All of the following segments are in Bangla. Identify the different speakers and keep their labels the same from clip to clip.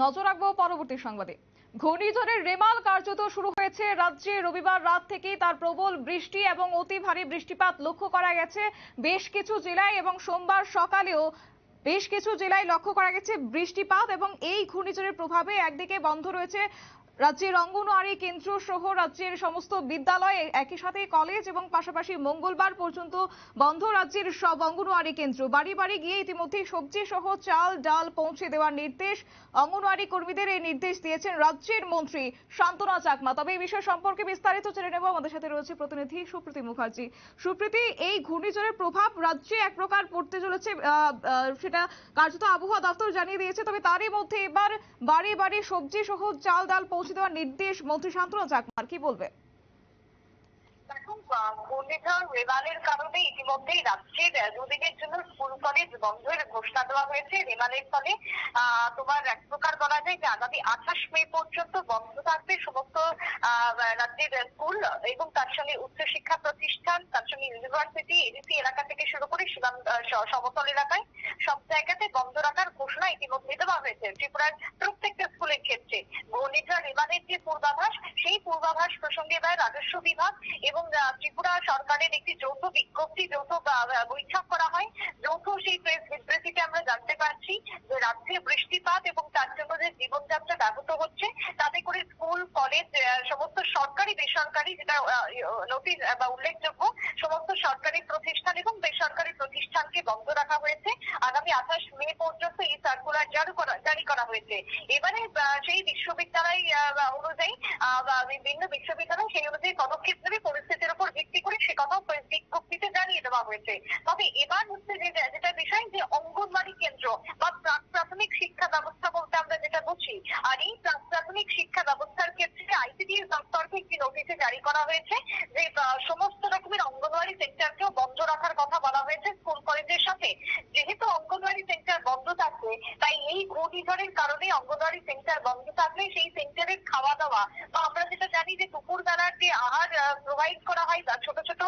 Speaker 1: নজর রাখবো পরবর্তী সংবাদে। ঘূর্ণিঝড়ের রেমাল কার্যত শুরু হয়েছে রাজ্যে। রবিবার রাত থেকেই তার প্রবল বৃষ্টি এবং অতি ভারী বৃষ্টিপাত লক্ষ্য করা গেছে বেশ কিছু জেলায়, এবং সোমবার সকালেও বেশ কিছু জেলায় লক্ষ্য করা গেছে বৃষ্টিপাত। এবং এই ঘূর্ণিঝড়ের প্রভাবে একদিকে বন্ধ রয়েছে রাজ্যের অঙ্গনওয়াড়ি কেন্দ্র সহ রাজ্যের সমস্ত বিদ্যালয়, একই সাথে কলেজ, এবং পাশাপাশি মঙ্গলবার পর্যন্ত বন্ধ রাজ্যের সব অঙ্গনওয়াড়ি কেন্দ্র। বাড়ি বাড়ি গিয়ে ইতিমধ্যে সবজি সহ চাল ডাল পৌঁছে দেওয়ার নির্দেশ অঙ্গনওয়াড়ি কর্মীদের এই নির্দেশ দিয়েছেন রাজ্যের মন্ত্রী শান্তনা চাকমা। তবে এই বিষয় সম্পর্কে বিস্তারিত জেনে নেব, আমাদের সাথে রয়েছে প্রতিনিধি সুপ্রীতি মুখার্জি। সুপ্রীতি, এই ঘূর্ণিঝড়ের প্রভাব রাজ্যে এক প্রকার পড়তে চলেছে, সেটা কার্যত আবহাওয়া দপ্তর জানিয়ে দিয়েছে। তবে তারই মধ্যে এবার বাড়ি বাড়ি সবজি সহ চাল ডাল পৌঁছে দেওয়ার নির্দেশ মন্ত্রী শান্তনা চাকমার, কি বলবে?
Speaker 2: ঘূর্ণিঝড় রেমালের কারণে ইতিমধ্যেই রাজ্যের দুদিনের জন্য স্কুল কলেজ বন্ধের ঘোষণা দেওয়া হয়েছে। রেমালের ফলে তোমার এক প্রকার বলা যায় যে আগামী 28 মে পর্যন্ত বন্ধ থাকবে সমস্ত রাজ্যের স্কুল এবং তার সঙ্গে উচ্চশিক্ষা প্রতিষ্ঠান, তার সঙ্গে ইউনিভার্সিটি, এডিসি এলাকা থেকে শুরু করে সমতল এলাকায় সব জায়গাতে বন্ধ রাখার ঘোষণা ইতিমধ্যে দেওয়া হয়েছে ত্রিপুরার প্রত্যেকটা স্কুলের ক্ষেত্রে। ঘূর্ণিঝড় রেমালের যে পূর্বাভাস, সেই পূর্বাভাস প্রসঙ্গে এবার রাজস্ব বিভাগ এবং ত্রিপুরা সরকারের একটি যৌথ বিজ্ঞপ্তি, যৌথ বৈঠক করা হয়। যৌথ সেই প্রেস বিবৃতিতে আমরা জানতে পারছি যে রাজ্যে বৃষ্টিপাত এবং তার জন্য যে জীবনযাত্রা ব্যাহত হচ্ছে, তাতে করে স্কুল কলেজ সমস্ত সরকারি বেসরকারি, যেটা নোটিশ বা উল্লেখযোগ্য, সমস্ত সরকারি প্রতিষ্ঠান এবং বেসরকারি প্রতিষ্ঠানকে বন্ধ রাখা হয়েছে। আগামী 28 মে পর্যন্ত এই সার্কুলার জারি করা হয়েছে। এবারে সেই বিশ্ববিদ্যালয় অনুযায়ী বিভিন্ন বিশ্ববিদ্যালয় সেই অনুযায়ী পদক্ষেপ নেবে পরিস্থিতির উপর ভিত্তি করে, সে কথাও বিজ্ঞপ্তিতে জানিয়ে দেওয়া হয়েছে। তবে এবার হচ্ছে যেটা বিষয় যে অঙ্গনওয়াড়ি কেন্দ্র বা প্রাক প্রাথমিক শিক্ষা ব্যবস্থা বলতে আমরা যেটা বুঝি, আর এই প্রাক প্রাথমিক শিক্ষা ব্যবস্থার ক্ষেত্রে আইসিডিএস দপ্তরকে একটি নোটিশে জারি করা হয়েছে যে সমস্ত রকমের অঙ্গনওয়াড়ি সেন্টারকেও বন্ধ রাখার কথা বলা হয়েছে স্কুল কলেজের সাথে। যেহেতু অঙ্গনওয়াড়ি সেন্টার বন্ধ থাকবে, তাই এই ঘূর্ণিঝড়ের কারণে অঙ্গনওয়াড়ি সেন্টার বন্ধ থাকলে সেই সেন্টারের খাওয়া দাওয়া বা আমরা যেটা জানি যে দুপুর বেলার যে আহার প্রোভাইড করা হয় বা ছোট ছোট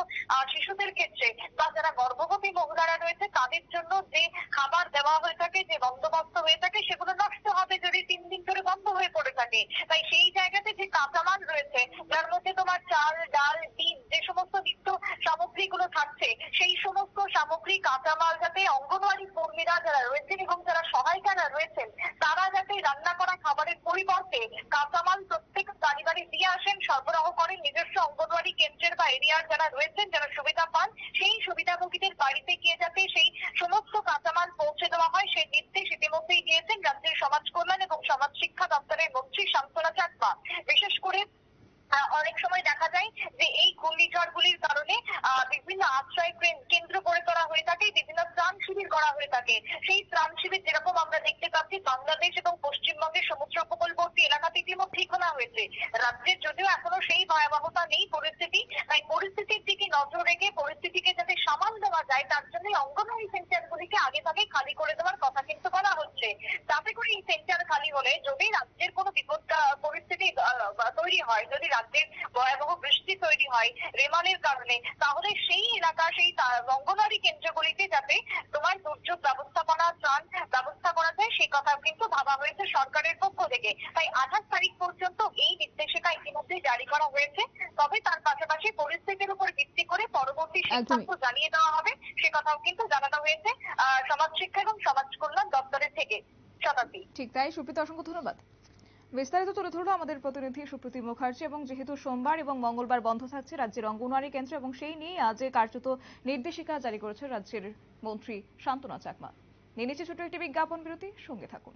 Speaker 2: শিশুদের ক্ষেত্রে বা যারা গর্ভবতী মহিলারা রয়েছে তাদের জন্য যে খাবার দেওয়া হয়ে থাকে, যে বন্দোবস্ত হয়ে থাকে, সেগুলো নষ্ট হবে যদি 3 দিন ধরে বন্ধ হয়ে পড়ে থাকে। তাই সেই জায়গাতে যে কাঁচামাল রয়েছে, যার মধ্যে তোমার চাল ডাল ডিম যে সমস্ত নিত্য সামগ্রীগুলো থাকছে, সেই সমস্ত সামগ্রী কাঁচামাল যাতে অঙ্গনওয়াড়ি কর্মীরা যারা রয়েছেন এবং যারা সহায়িকারা রয়েছেন, তারা যাতে রান্না করা খাবারের পরিবর্তে কাঁচামাল প্রত্যেক বাড়ি বাড়ি দিয়ে আসেন, সরবরাহ করেন নিজস্ব অঙ্গনওয়াড়ি কেন্দ্রের বা এরিয়ার যারা রয়েছেন, যারা সুবিধা পান, সেই সুবিধাভোগীদের বাড়িতে গিয়ে যাতে সেই সমস্ত কাঁচামাল পৌঁছে দেওয়া হয়, সেই নির্দেশ ইতিমধ্যেই দিয়েছেন রাজ্যের সমাজ কল্যাণ এবং সমাজ শিক্ষা দপ্তরের মন্ত্রী শান্তনা চাকমা। বিশেষ করে অনেক সময় দেখা যায় যে এই ঘূর্ণিঝড়গুলির কারণে বিভিন্ন আশ্রয় কেন্দ্র গড়ে তোলা হয়ে থাকে, বিভিন্ন ত্রাণ শিবির করা হয়ে থাকে। সেই ত্রাণ শিবির যেরকম আমরা দেখতে পাচ্ছি বাংলাদেশ এবং পশ্চিমবঙ্গের সমুদ্র উপকূলবর্তী এলাকাতে ইতিমধ্যেই খোলা হয়েছে। রাজ্যের যদিও এখনো সেই ভয়াবহতা নেই পরিস্থিতি, তাই পরিস্থিতির দিকে নজর রেখে পরিস্থিতিকে যাতে সামাল দেওয়া যায় তার জন্য অঙ্গনওয়াড়ি সেন্টারগুলিকে আগে থেকে খালি করে দেওয়ার কথা কিন্তু বলা হচ্ছে। তাতে করে এই সেন্টার খালি হলে যদি রাজ্যের কোনো বিপদ পরিস্থিতি তৈরি হয়, যদি রাজ্যের ভয়াবহ বৃষ্টি তৈরি হয় রেমালের কারণে, তাহলে সেই এলাকা সেই অঙ্গনওয়াড়ি কেন্দ্রগুলিতে যাতে তোমার দুর্যোগ ব্যবস্থাপনা ত্রাণ ব্যবস্থা করা যায়, সেই কথা কিন্তু ভাবা হয়েছে সরকারের পক্ষ থেকে। তাই 28 তারিখ পর্যন্ত এই নির্দেশিকা ইতিমধ্যে জারি করা হয়েছে। তবে তার পাশাপাশি পরিস্থিতির উপর ভিত্তি করে পরবর্তী সিদ্ধান্ত জানিয়ে দেওয়া হবে, সে কথাও কিন্তু জানানো হয়েছে সমাজ শিক্ষা এবং সমাজ কল্যাণ দপ্তরের থেকে। শতাব্দী।
Speaker 1: ঠিক তাই সুপ্রীতি, অসংখ্য ধন্যবাদ। বিস্তারিত তুলে ধরলো আমাদের প্রতিনিধি সুপ্রীতি মুখার্জি। এবং যেহেতু সোমবার এবং মঙ্গলবার বন্ধ থাকছে রাজ্যের অঙ্গনওয়াড়ি কেন্দ্র, এবং সেই নিয়ে আজ কার্যত নির্দেশিকা জারি করেছে রাজ্যের মন্ত্রী শান্তনা চাকমা। নিয়ে নিচ্ছে ছোট একটি বিজ্ঞাপন বিরতি, সঙ্গে থাকুন।